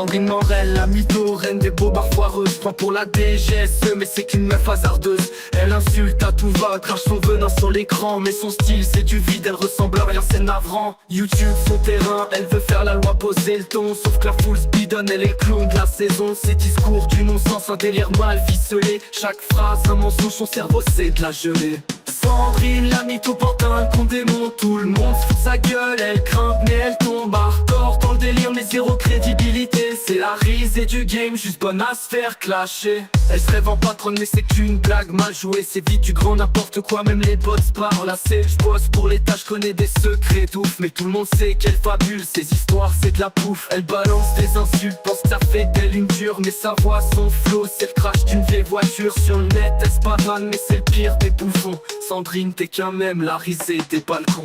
Sandrine Morel, la mytho, reine des bobards foireuses. Prend pour la DGSE mais c'est qu'une meuf hasardeuse. Elle insulte à tout va, crache son venin sur l'écran. Mais son style c'est du vide, elle ressemble à rien, c'est navrant. YouTube son terrain, elle veut faire la loi, poser le ton. Sauf que la foule se bidonne, elle est le clown de la saison. Ses discours du non-sens, un délire mal ficelé. Chaque phrase un mensonge, son cerveau c'est de la gelée. Sandrine, la mytho porte un con démon. Tout le monde se fout de sa gueule, elle grimpe mais elle tombe hardcore dans le délire mais zéro crédibilité. C'est la risée du game, juste bonne à se faire clasher. Elle se rêve en patronne mais c'est qu'une blague mal jouée. C'est vite du grand n'importe quoi, même les bots parlent assez. J'bosse pour l'État, j'connais des secrets d'ouf. Mais tout le monde sait qu'elle fabule, ses histoires c'est de la pouffe. Elle balance des insultes, pense que ça fait d'elle une dure. Mais sa voix, son flow, c'est le crash d'une vieille voiture. Sur le net, elle se pavane mais c'est le pire des bouffons. Sandrine, t'es qu'un même, la risée des balcons.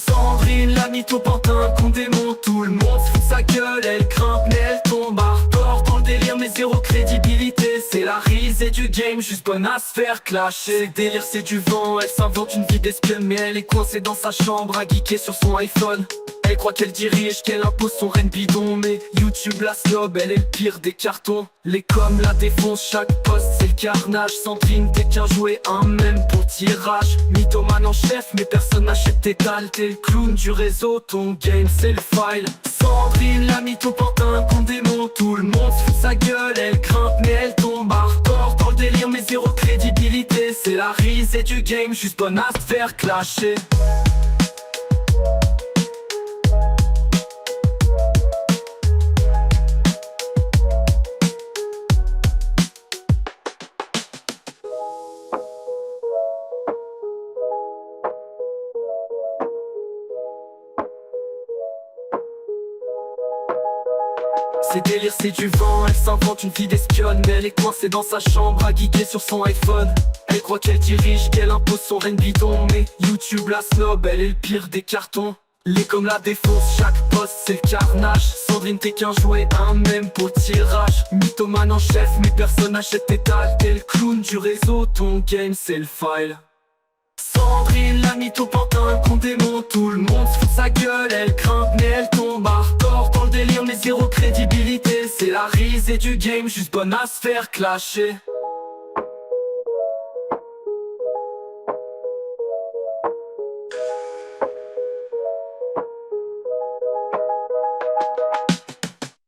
Sandrine, la mytho porte un con démon. Tout le monde se fout de sa gueule, elle grimpe mais elle tombe hardcore dans le délire mais zéro crédibilité. C'est la risée du game, juste bonne à se faire clasher. Délire c'est du vent, elle s'invente une vie d'espionne. Mais elle est coincée dans sa chambre à geeker sur son iPhone. Elle croit qu'elle dirige, qu'elle impose son reine bidon. Mais YouTube la snob, elle est le pire des cartons. Les coms la défoncent, chaque post c'est le carnage. Sandrine t'es qu'un jouet, un même pour tirage. Mythomane en chef, mais personne n'achète tes dalles. T'es le clown du réseau, ton game c'est le file. Sandrine, la mytho porte un con démon. Tout le monde se fout de sa gueule, elle grimpe mais elle tombe hardcore dans le délire mais zéro crédibilité. C'est la risée du game, juste bonne à se faire clasher. Ses délires c'est du vent, elle s'invente une vie d'espionne. Mais elle est coincée dans sa chambre à geeker sur son iPhone. Elle croit qu'elle dirige, qu'elle impose son reine bidon. Mais YouTube la snob, elle est le pire des cartons. Les coms la défoncent, chaque post c'est le carnage. Sandrine t'es qu'un jouet, un même pour tirage. Mythomane en chef, mais personne n'achète tes dalles. T'es le clown du réseau, ton game c'est le file. Sandrine, la mytho porte un con démon. Tout le monde se fout de sa gueule, elle grimpe mais elle tombe hardcore dans le délire mais zéro crédibilité. C'est la risée du game, juste bonne à se faire clasher.